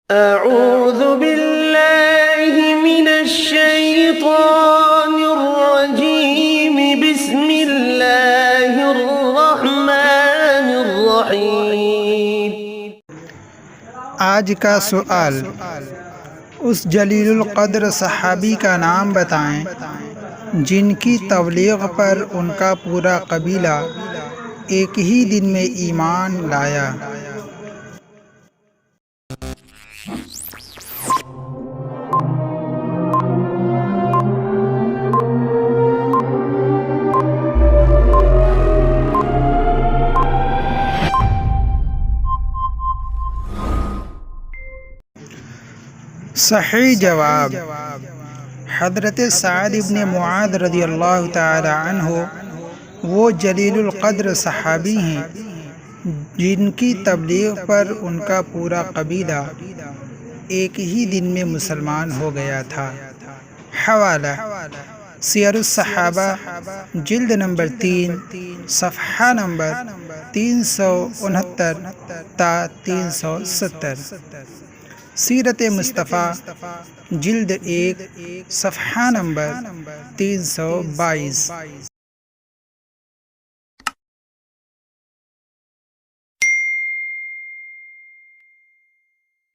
أعوذ بالله من الشيطان الرجيم بسم الله الرحمن الرحيم۔ آج کا سوال، اس جلیل القدر صحابی کا نام بتائیں جن کی تبلیغ پر ان کا پورا قبیلہ ایک ہی دن میں ایمان لایا۔ صحیح جواب حضرت سعد ابن معاذ رضی اللہ تعالی عنہ وہ جلیل القدر صحابی ہیں جن کی تبلیغ پر ان کا پورا قبیلہ ایک ہی دن میں مسلمان ہو گیا تھا۔ حوالہ سیر الصحابہ جلد نمبر 3 صفحہ نمبر 369 تا 370۔ سیرت مصطفیٰ جلد 1 صفحہ نمبر 322۔